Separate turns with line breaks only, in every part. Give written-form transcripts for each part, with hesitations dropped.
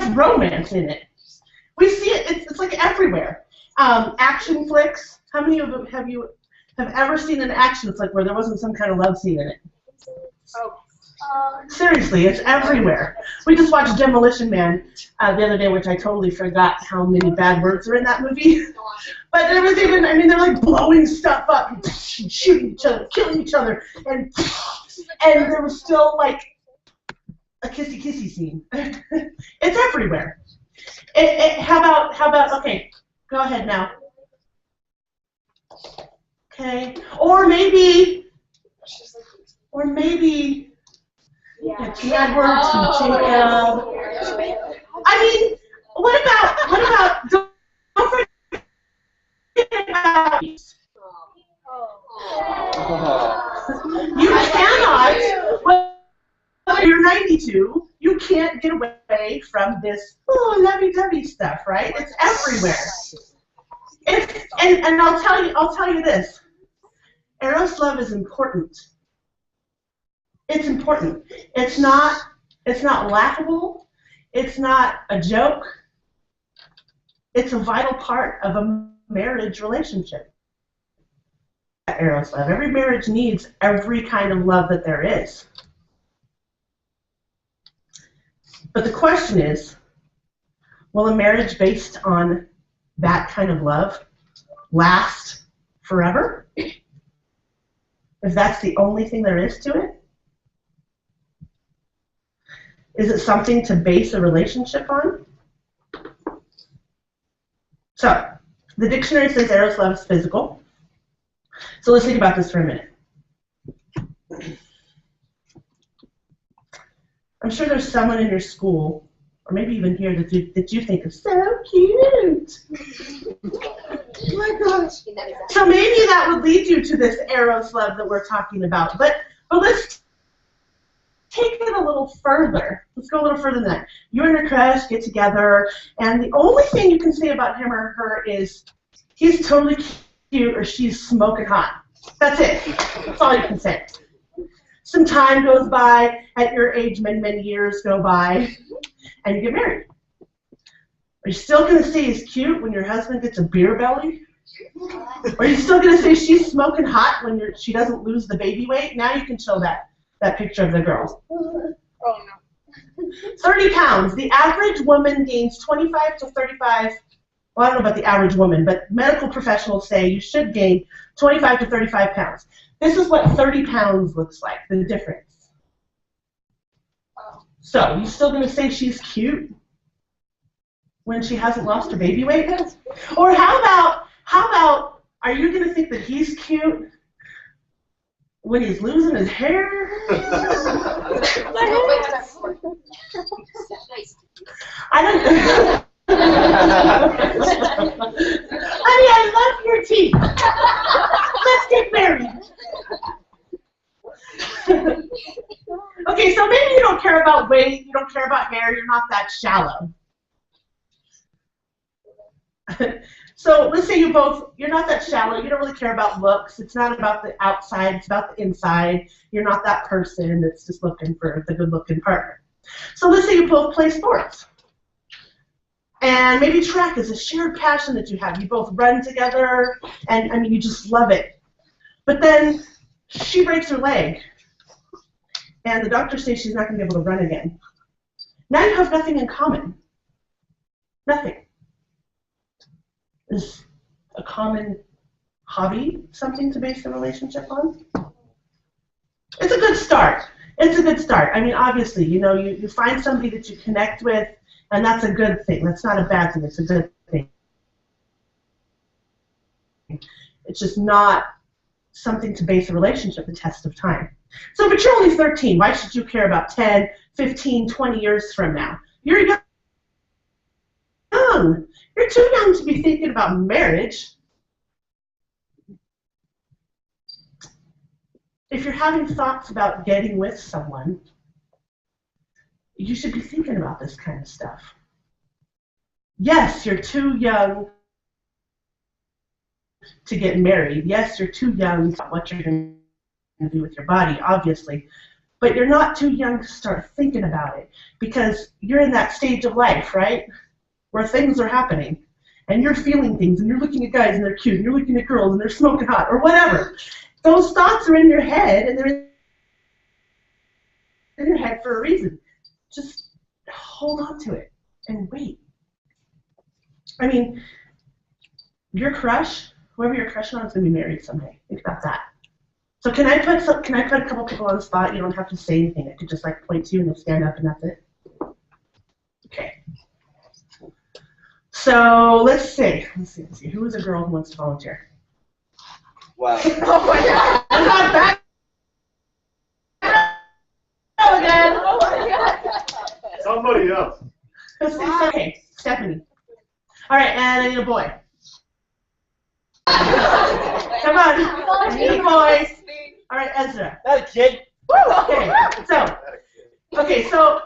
has romance in it. We see it. It's like everywhere. Action flicks. How many of them have ever seen an action flick where there wasn't some kind of love scene in it?
Oh.
Seriously, it's everywhere. We just watched Demolition Man the other day, which I totally forgot how many bad words are in that movie. But there was even, I mean, they're like blowing stuff up, and shooting each other, killing each other, and there was still like a kissy scene. It's everywhere. How about, okay, go ahead now. Okay, or maybe, T. Edwards and Jacob. I mean, what about, don't forget about, you cannot, whether you're 92, you can't get away from this lovey-dovey stuff, right? It's everywhere. And I'll tell you this, Eros love is important. It's important. It's not laughable. It's not a joke. It's a vital part of a marriage relationship. Eros love. Every marriage needs every kind of love that there is. But the question is, will a marriage based on that kind of love last forever? If that's the only thing there is to it? Is it something to base a relationship on? So, the dictionary says Eros love is physical. So let's think about this for a minute. I'm sure there's someone in your school, or maybe even here, that you think is so cute. Oh my gosh. So maybe that would lead you to this Eros love that we're talking about. But let's take it a little further. Let's go a little further than that. You and your crush get together, and the only thing you can say about him or her is he's totally cute or she's smoking hot. That's it. That's all you can say. Some time goes by, at your age, many years go by, and you get married. Are you still going to say he's cute when your husband gets a beer belly? Are you still going to say she's smoking hot when she doesn't lose the baby weight? Now you can show that picture of the girl.
Oh, no.
30 pounds. The average woman gains 25 to 35. Well, I don't know about the average woman, but medical professionals say you should gain 25 to 35 pounds. This is what 30 pounds looks like, the difference. So, you still going to say she's cute when she hasn't lost her baby weight yet? Or how about, are you going to think that he's cute when he's losing his hair? I don't. Honey, I love your teeth. Let's get married. Okay, so maybe you don't care about weight, you don't care about hair, you're not that shallow. So let's say you're not that shallow, you don't really care about looks, it's not about the outside, it's about the inside. You're not that person that's just looking for the good-looking partner. So let's say you both play sports. And maybe track is a shared passion that you have. You both run together, and I mean, you just love it. But then she breaks her leg, and the doctor says she's not going to be able to run again. Now you have nothing in common. Nothing. Is a common hobby something to base a relationship on? It's a good start. It's a good start. I mean, obviously, you know, you find somebody that you connect with, and that's a good thing. That's not a bad thing. It's a good thing. It's just not something to base a relationship, the test of time. So, but you're only 13. Why should you care about 10, 15, 20 years from now? You're young. You're too young to be thinking about marriage. If you're having thoughts about getting with someone, you should be thinking about this kind of stuff. Yes, you're too young to get married. Yes, you're too young for what you're going to do with your body, obviously. but you're not too young to start thinking about it because you're in that stage of life, right, where things are happening and you're feeling things and you're looking at guys and they're cute and you're looking at girls and they're smoking hot or whatever. Those thoughts are in your head and they're in your head for a reason. Just hold on to it and wait. I mean, your crush, whoever you're crushing on, is going to be married someday. Think about that. So can I put a couple people on the spot? You don't have to say anything. I could just like point to you and they'll stand up and that's it. Okay. So let's see. Who is a girl who wants to volunteer?
Wow.
Oh my God! I'm not back again.
Oh my God.
Somebody else.
Okay, Stephanie. All right, and I need a boy. Come on, I need a boy. All right, Ezra.
That kid.
Okay, so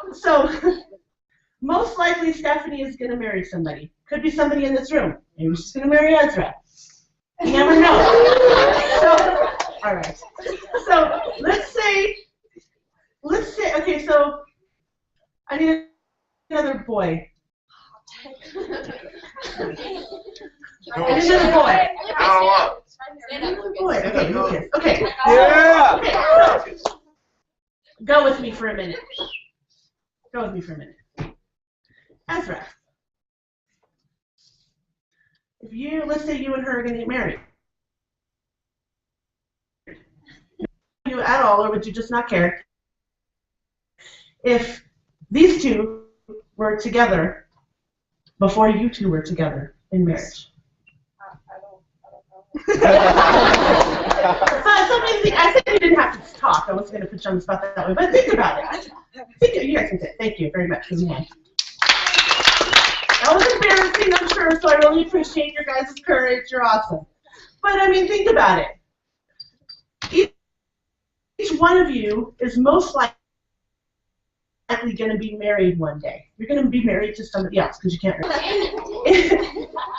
most likely Stephanie is going to marry somebody. Could be somebody in this room. Maybe she's going to marry Ezra. You never know. So, all right. So let's say, okay, so I need another boy. I need another boy. Boy. Okay, Lucas. Okay.
Yeah.
Okay. Go with me for a minute. Ezra. Let's say you and her are going to get married. You at all, or would you just not care if these two were together before you two were together in marriage? I said you didn't have to talk. I wasn't going to put you on the spot that way, but think about it. You guys can say thank you very much for the hand. That was embarrassing, I'm sure, so I really appreciate your guys' courage. You're awesome. But, I mean, think about it. Each one of you is most likely going to be married one day. You're going to be married to somebody else because you can't marry.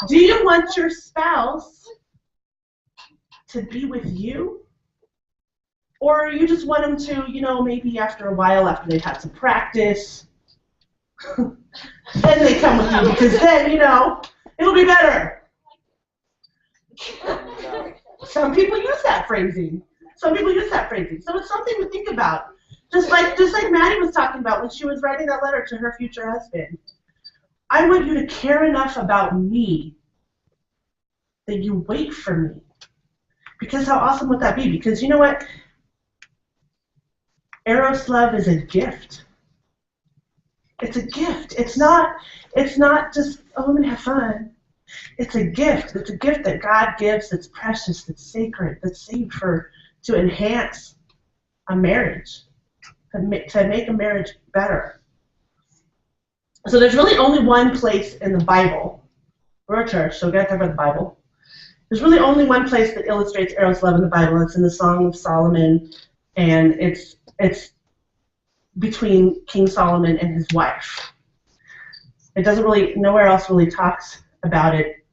Do you want your spouse to be with you? Or you just want them to, maybe after a while, after they've had some practice, then they come with you because then, it'll be better. Some people use that phrasing. So it's something to think about. Just like Maddie was talking about when she was writing that letter to her future husband. I want you to care enough about me that you wait for me. Because how awesome would that be? Because you know what? Eros love is a gift. It's a gift. It's not just, oh, I'm going to have fun. It's a gift. It's a gift that God gives that's precious, that's sacred, that's saved to enhance a marriage, to make a marriage better. So there's really only one place in the Bible. We're a church, so we've got to talk about the Bible. There's really only one place that illustrates Eros love in the Bible. It's in the Song of Solomon, and it's between King Solomon and his wife. It doesn't really, nowhere else really talks about it,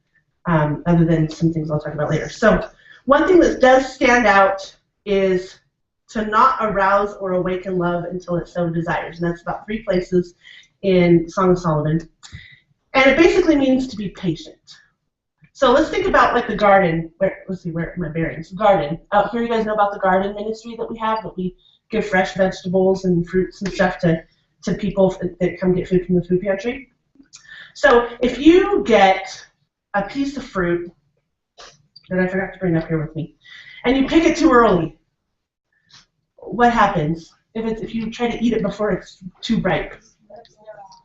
other than some things I'll talk about later. So one thing that does stand out is to not arouse or awaken love until it so desires, and that's about 3 places in Song of Solomon. And it basically means to be patient. So let's think about like the garden. Let's see, where are my bearings? Garden. Out here, you guys know about the garden ministry that we have, that we give fresh vegetables and fruits and stuff to people that come get food from the food pantry. So if you get a piece of fruit that I forgot to bring up here with me, and you pick it too early, what happens if you try to eat it before it's too ripe?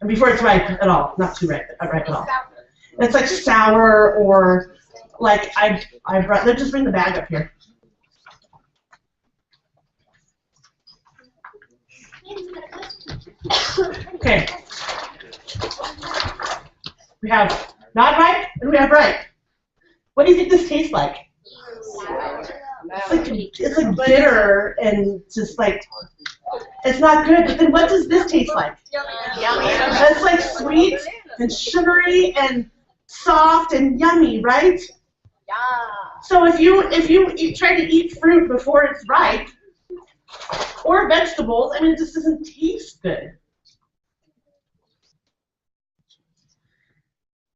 And before it's ripe at all, not too ripe, but ripe at all. It's like sour, or like let's just bring the bag up here. Okay. We have not ripe and we have ripe. What do you think this tastes like? It's like bitter and just like, it's not good. But then what does this taste like?
Yummy.
It's like sweet and sugary and soft and yummy, right?
Yeah.
So if you try to eat fruit before it's ripe, or vegetables. I mean, it just doesn't taste good.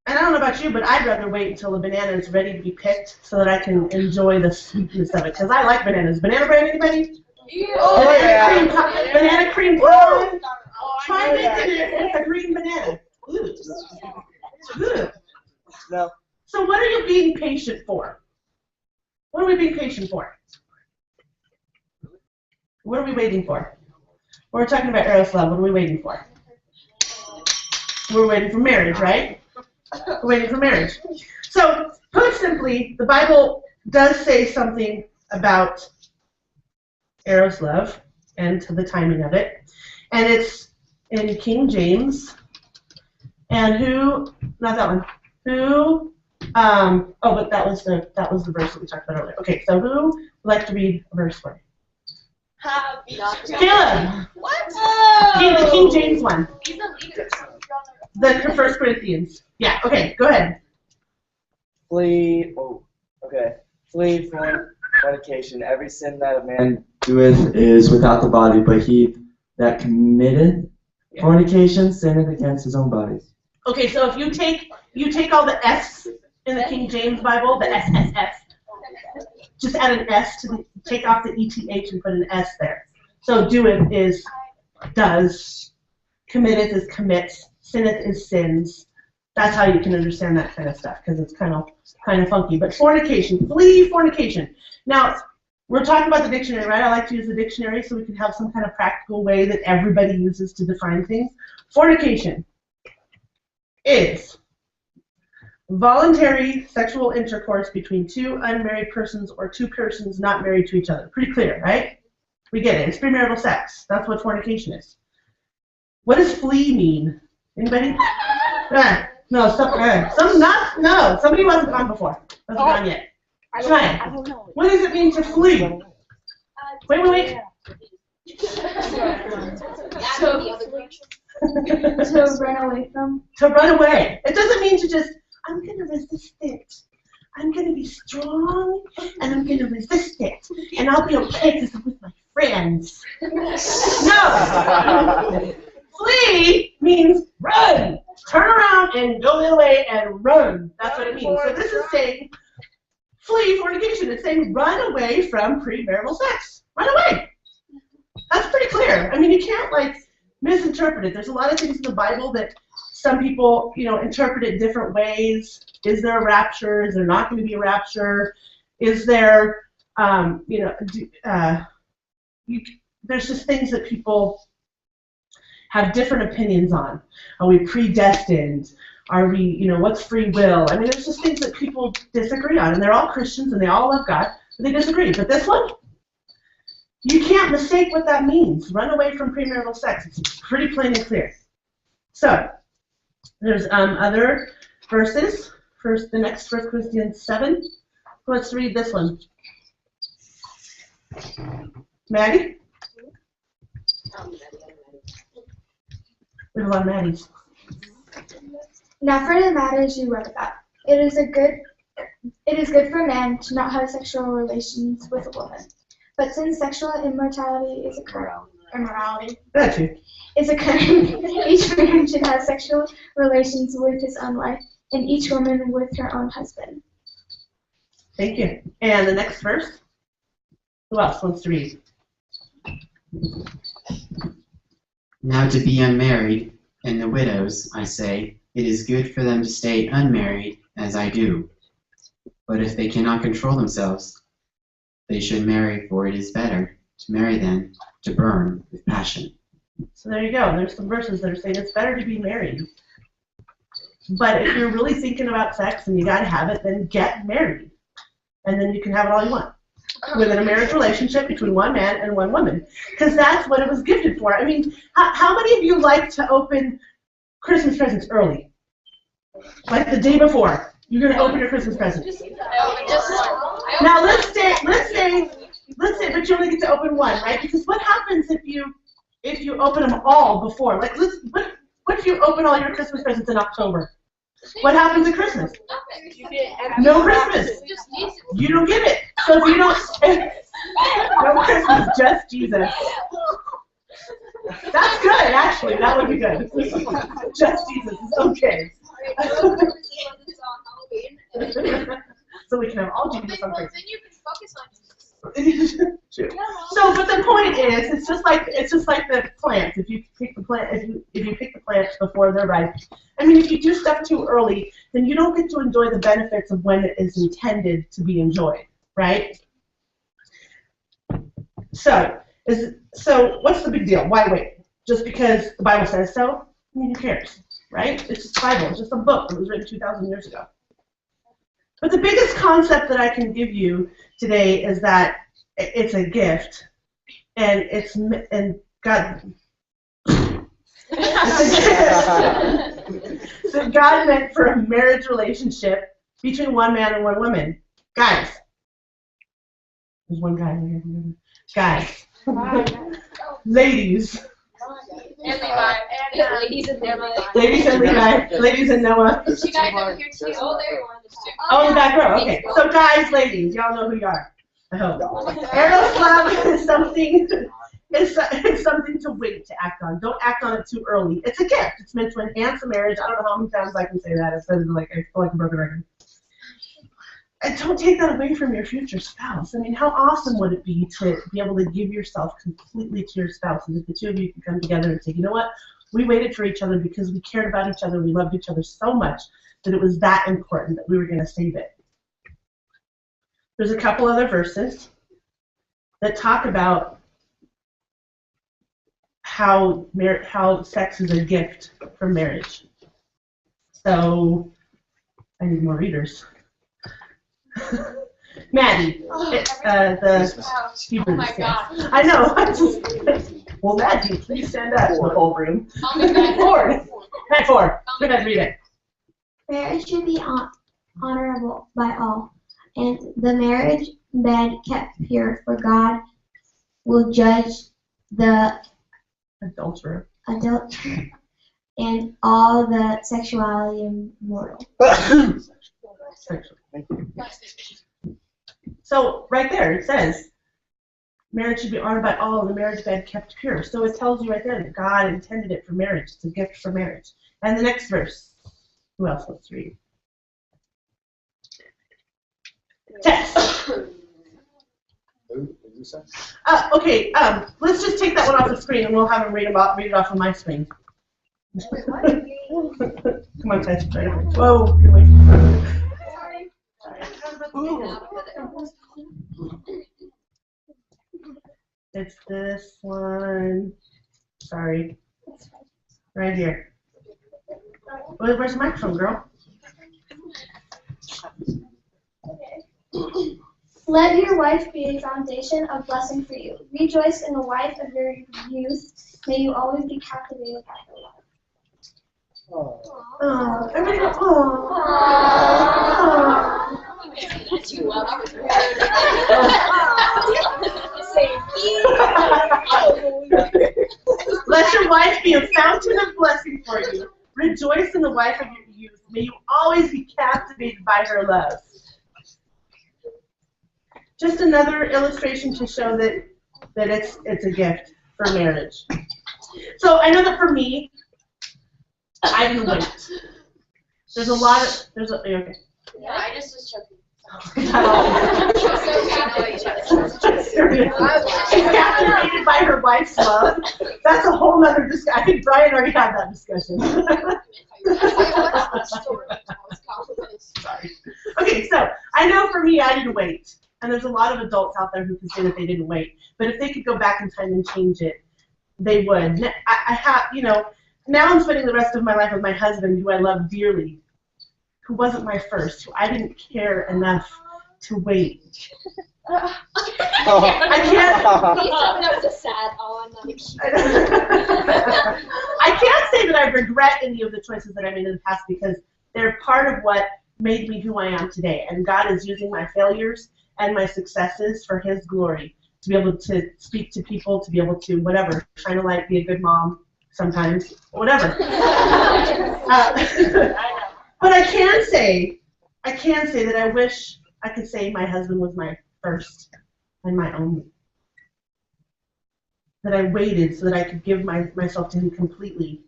And I don't know about you, but I'd rather wait until the banana is ready to be picked so that I can enjoy the sweetness of it. Because I like bananas. Banana bread, anybody?
Oh, yeah.
Banana cream pie. Try making it with a green banana. Ooh. Ooh.
No.
So what are you being patient for? What are we being patient for? What are we waiting for? We're talking about Eros love. What are we waiting for? We're waiting for marriage, right? We're waiting for marriage. So, put simply, the Bible does say something about Eros love and the timing of it. And it's in King James. And who, not that one, who, but that was the verse that we talked about earlier. Okay, so who would like to read a verse for me? Caleb!
What?
The King James one.
He's the leader.
The 1 Corinthians. Yeah, okay, go ahead.
Flee fornication. Every sin that a man doeth is without the body, but he that committeth fornication sinneth against his own body.
Okay, so if you take all the S in the King James Bible, the SSS, just add an S to take off the ETH and put an S there. So doeth is does, committeth is commits, sinneth is sins. That's how you can understand that kind of stuff, because it's kind of funky. But fornication, flee fornication. Now, we're talking about the dictionary, right? I like to use the dictionary so we can have some kind of practical way that everybody uses to define things. Fornication is voluntary sexual intercourse between two unmarried persons or two persons not married to each other. Pretty clear, right? We get it. It's premarital sex. That's what fornication is. What does flee mean? Anybody? No, somebody wasn't on before. Wasn't on yet. Try it. What does it mean to flee? Wait.
To run away from.
To run away. It doesn't mean to just, I'm going to resist it. I'm going to be strong, and I'm going to resist it. And I'll be okay because I'm with my friends. No! Flee means run. Turn around and go the other way and run. That's what it means. So this is saying flee fornication. It's saying run away from premarital sex. Run away. That's pretty clear. I mean, you can't misinterpret it. There's a lot of things in the Bible that some people, interpret it different ways. Is there a rapture? Is there not going to be a rapture? Is there, there's just things that people have different opinions on. Are we predestined? Are we, what's free will? I mean, there's just things that people disagree on, and they're all Christians and they all love God, but they disagree. But this one, you can't mistake what that means. Run away from premarital sex. It's pretty plain and clear. So, there's other verses. First, the next 1 Corinthians 7. Let's read this one. Maddie? We have a lot of Maddies.
Now for the matters you wrote about, it is good for a man to not have sexual relations with a woman. But since sexual immorality is occurring, each man should have sexual relations with his own wife, and each woman with her own husband.
Thank you. And the next verse? Who else wants to read?
Now to be unmarried, and the widows, I say, it is good for them to stay unmarried, as I do. But if they cannot control themselves, they should marry, for it is better to marry than to burn with passion.
So there you go. There's some verses that are saying it's better to be married. But if you're really thinking about sex and you got to have it, then get married. And then you can have it all you want. Within a marriage relationship between one man and one woman. Because that's what it was gifted for. I mean, how many of you like to open Christmas presents early? Like the day before. You're going to open your Christmas present. Now let's say, but you only get to open one, right? Because what happens if you open them all before? Like, what if you open all your Christmas presents in October? What happens at Christmas? No Christmas. You don't get it. So No Christmas, just Jesus. That's good, actually. That would be good. Just Jesus is okay. So we can have all Jesus on Christmas.
Then you can focus on Jesus.
True. So, but the point is, it's just like the plants. If you pick the plant, if you pick the plants before they're ripe, I mean, if you do stuff too early, then you don't get to enjoy the benefits of when it is intended to be enjoyed, right? So what's the big deal? Why wait? Just because the Bible says so? I mean, who cares, right? It's just the Bible. It's just a book that was written 2,000 years ago. But the biggest concept that I can give you today is that it's a gift, and God. It's a gift that God meant for a marriage relationship between one man and one woman. Guys, there's one guy here. Guys, ladies.
And Levi. And ladies and Levi.
Ladies and Levi. Ladies and Noah.
She guys over here too. Oh, there you are.
Oh, in the back row. Okay. So guys, ladies, y'all know who you are. I hope. Eros love is something. It's something to wait to act on. Don't act on it too early. It's a gift. It's meant to enhance a marriage. I don't know how many times I can say that. I've said it like I feel like a broken record. And don't take that away from your future spouse. I mean, how awesome would it be to be able to give yourself completely to your spouse, and if the two of you can come together and say, you know what, we waited for each other because we cared about each other, we loved each other so much that it was that important that we were going to save it. There's a couple other verses that talk about how sex is a gift for marriage. So I need more readers. Maddie, the Hebrew.
Oh my God.
I know. Well, Maddie, please stand up to the whole room. Four. Matt, four. Go ahead, read it.
Marriage should be honorable by all, and the marriage bed kept pure, for God will judge the
adulterer
and all the sexuality immoral.
So right there it says marriage should be honored by all, and the marriage bed kept pure. So it tells you right there that God intended it for marriage. It's a gift for marriage. And the next verse. Who else wants to read? Tess. Okay. Let's just take that one off the screen, and we'll have him read it off on my screen. Come on, Tess. Whoa. Get away from me. It's this one. Sorry. Right here. Where's the microphone, girl?
Let your wife be a foundation of blessing for you. Rejoice in the wife of your youth. May you always be captivated by her love.
Oh, everybody go, Let your wife be a fountain of blessing for you. Rejoice in the wife of your youth. May you always be captivated by her love. Just another illustration to show that it's a gift for marriage. So I know that for me, I didn't wait. There's a lot of okay.
Yeah, I just was choking.
She's captivated by her wife's love. That's a whole other discussion. I think Brian already had that discussion. Sorry. Okay, so I know for me, I didn't wait. And there's a lot of adults out there who can say that they didn't wait. But if they could go back in time and change it, they would. I have, now I'm spending the rest of my life with my husband, who I love dearly, who wasn't my first, who I didn't care enough to wait. I can't.
Please tell me that was a sad
I can't say that I regret any of the choices that I made in the past, because they're part of what made me who I am today. And God is using my failures and my successes for His glory, to be able to speak to people, to be able to whatever, shine a light, be a good mom sometimes, whatever. But I can say that I wish I could say my husband was my first. and my only. That I waited so that I could give myself to him completely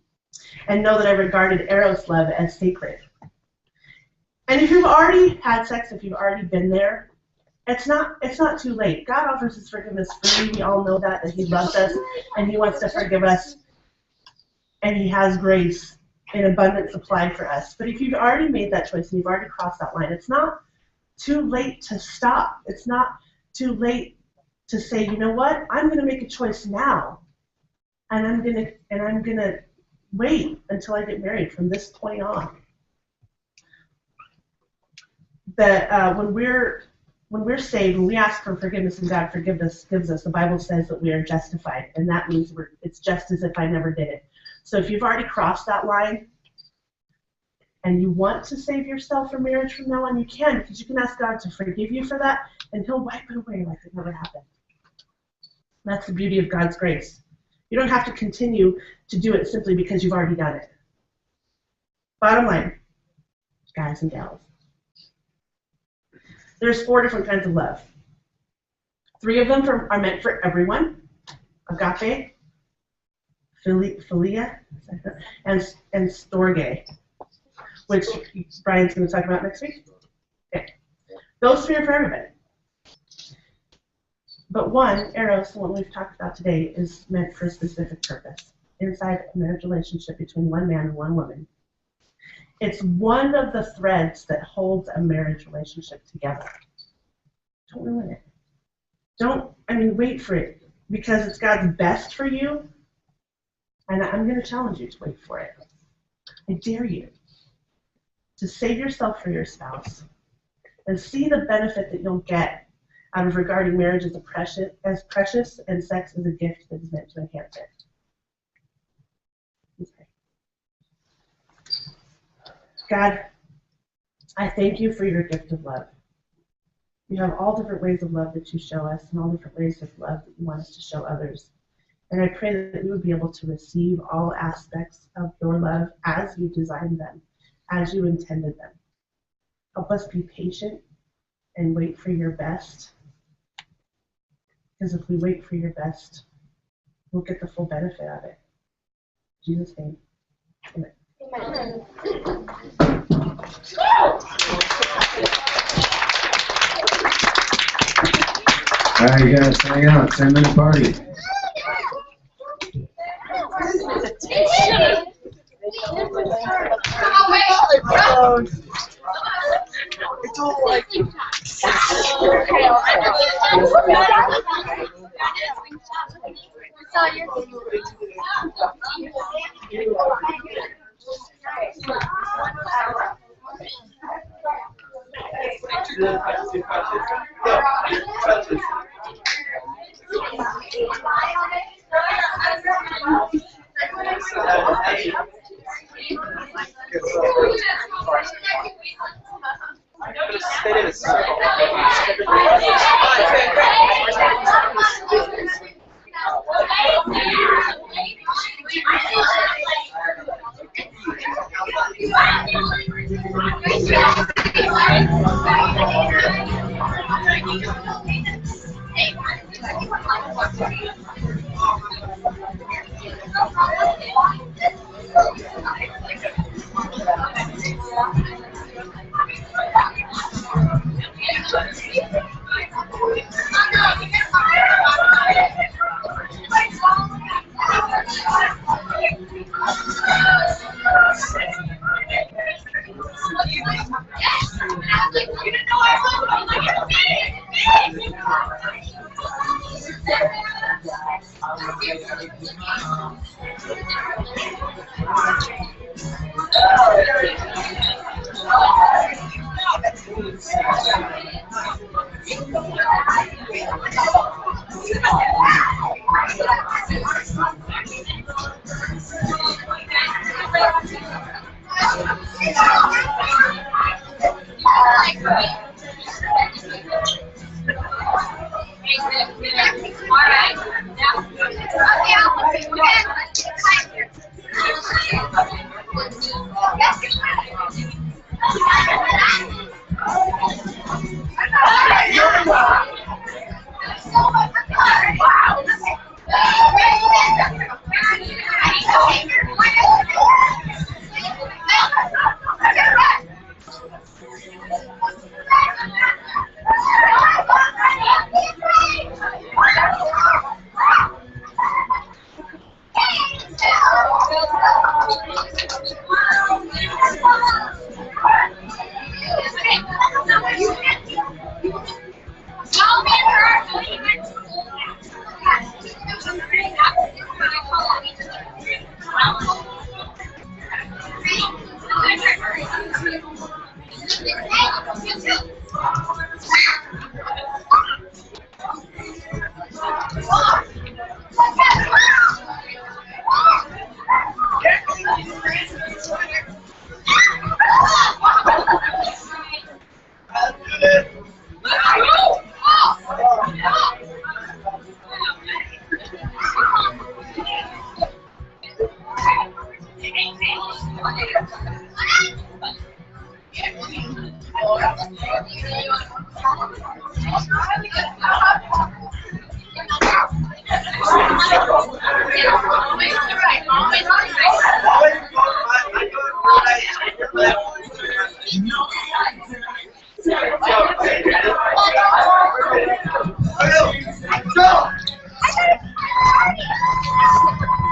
and know that I regarded Eros love as sacred. And if you've already had sex, if you've already been there, it's not too late. God offers his forgiveness freely. We all know that he loves us and he wants to forgive us. And he has grace in abundant supply for us. But if you've already made that choice and you've already crossed that line, it's not too late to stop. It's not too late to say, you know what? I'm going to make a choice now. And I'm going to wait until I get married from this point on. That when we're saved, when we ask for forgiveness and God gives us, the Bible says that we are justified, and that means it's just as if I never did it. So if you've already crossed that line and you want to save yourself from marriage from now on, you can, because you can ask God to forgive you for that, and he'll wipe it away like it never happened. That's the beauty of God's grace. You don't have to continue to do it simply because you've already done it. Bottom line, guys and gals. There's 4 different kinds of love. 3 of them are meant for everyone. Agape, philia, and storge, which Brian's going to talk about next week. Okay. Those 3 are for everybody. But one, Eros, the one we've talked about today, is meant for a specific purpose. Inside a marriage relationship between one man and one woman. It's one of the threads that holds a marriage relationship together. Don't ruin it. Wait for it, because it's God's best for you, and I'm going to challenge you to wait for it. I dare you to save yourself for your spouse and see the benefit that you'll get out of regarding marriage as precious and sex as a gift that is meant to enhance it. Okay. God, I thank you for your gift of love. You have all different ways of love that you show us and all different ways of love that you want us to show others. And I pray that we would be able to receive all aspects of your love as you designed them, as you intended them. Help us be patient and wait for your best. Because if we wait for your best, we'll get the full benefit of it. In Jesus' name, amen.
Amen.
All right, you guys, hang out. 10-minute party.
It's all like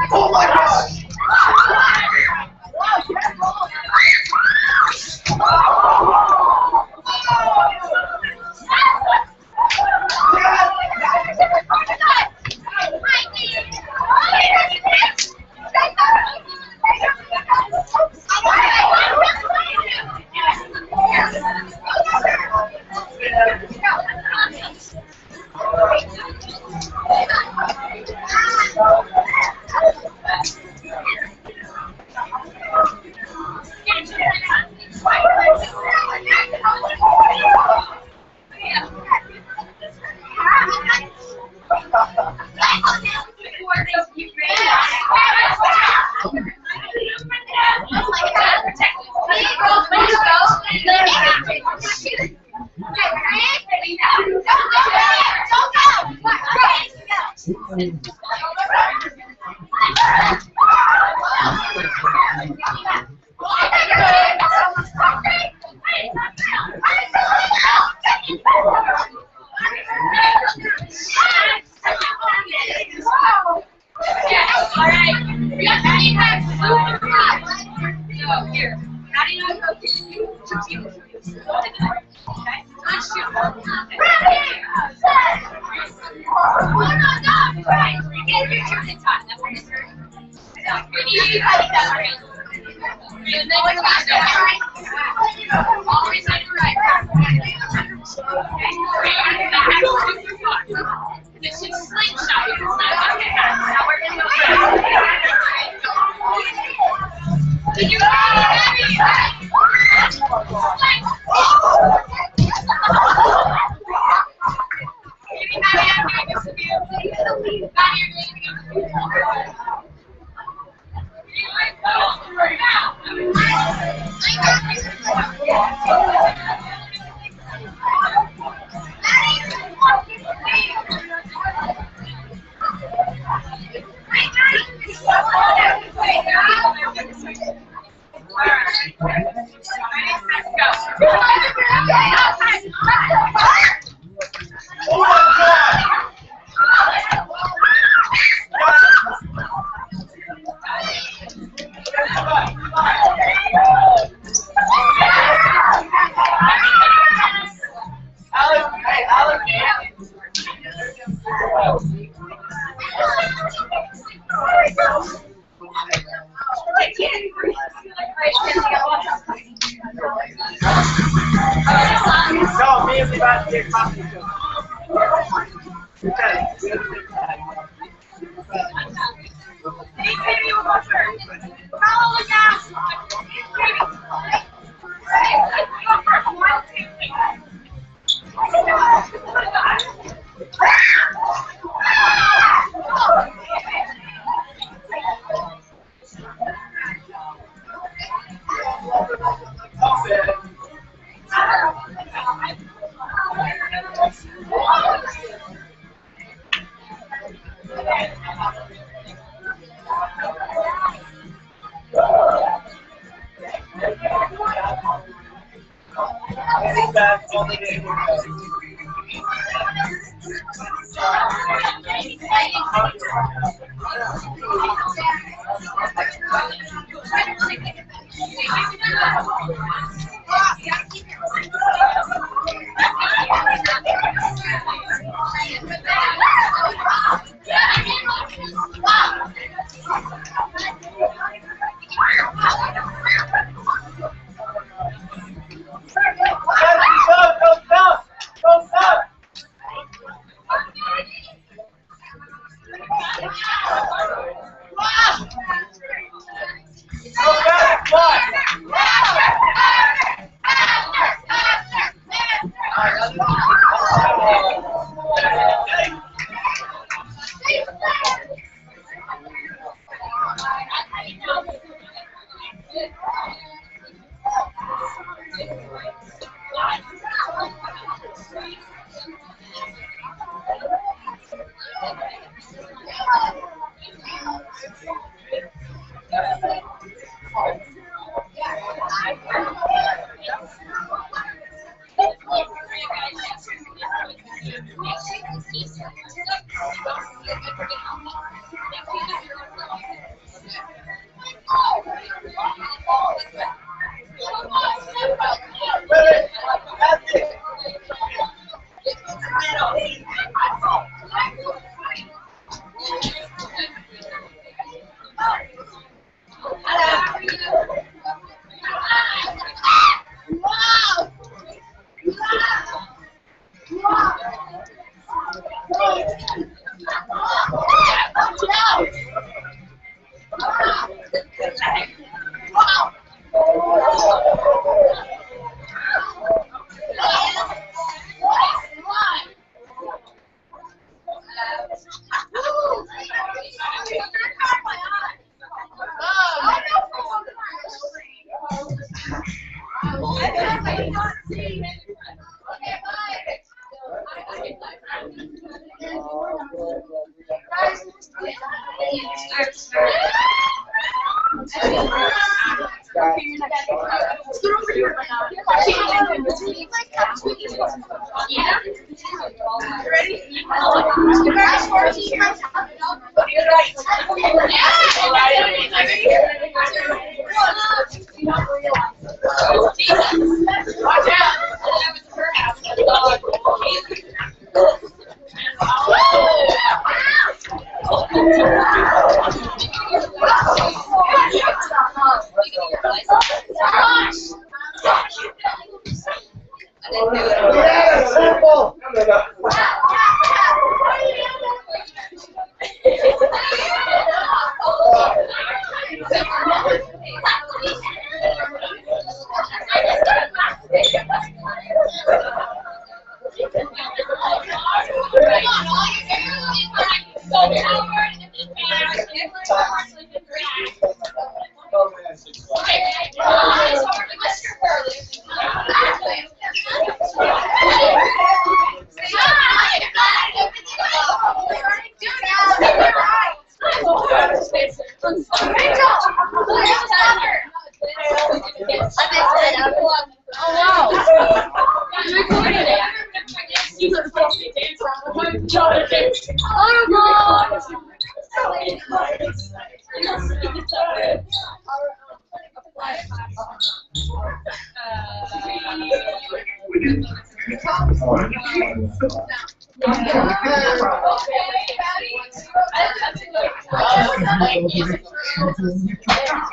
Oh my gosh!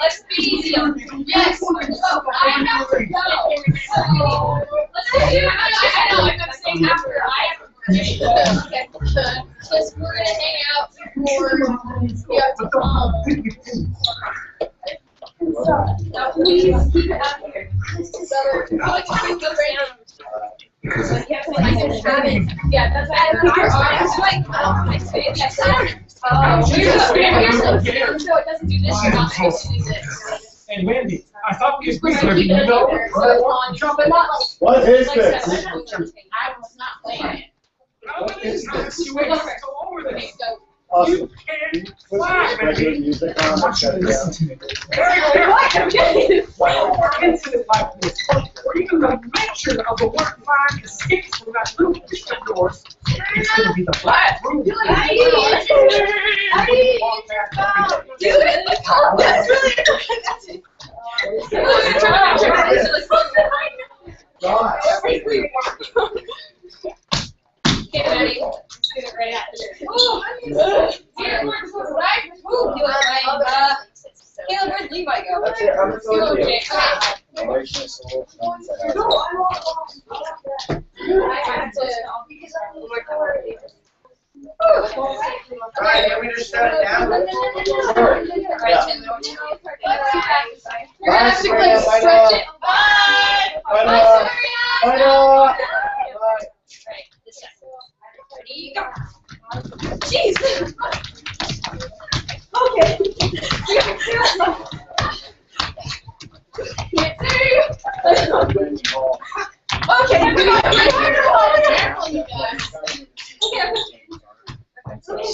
Let's be easy. Yes. I know. Let's do I know. I'm gonna say after okay. Because we're gonna hang out now please keep it up here. Yeah, that's like my face. So it doesn't do this, you're not supposed to do this.
And Wendy, I thought these
We're
were
gonna keep it over there.
What is this?
I was not playing it.
What is this? You went so over this.
Awesome.
You can fly, baby.
Music
I
on.
want you to listen to me. When you work incident like this, or even the mention of the word fly escapes from that little fish of yours, it's going to be the black room.
Do it in the car. That's really Okay, ready? Do it right after this. Caleb, where'd Levi go?
That's it, I'm gonna go
Okay, I have to.
Alright, can we just shut it down?
You're gonna have to like stretch it. Bye! Bye, Sabrina! Right, this side. Ready, go. Jeez! Okay. Can't see. Careful, you guys. Alright,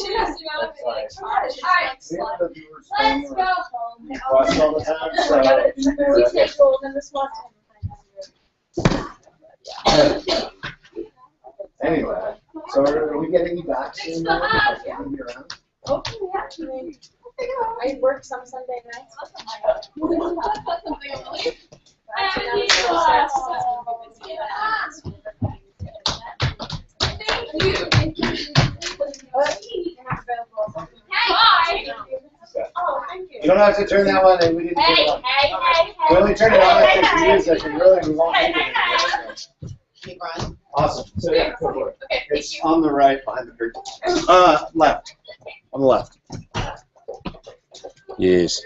let's go home.
Watch all the time, so.
We take gold in this one.
Anyway, so are we getting you back soon? Then? Are you gonna be around?
Okay, yeah. I work some Sunday nights. Thank you. Hi. Oh, thank you.
You don't have to turn that one, and we didn't turn it on. We only turn it on if it's music, and really we won't need it. Awesome. So yeah, go for it.
Okay, thank
It's
you.
on the right behind the curtain. Left. On the left. Yes.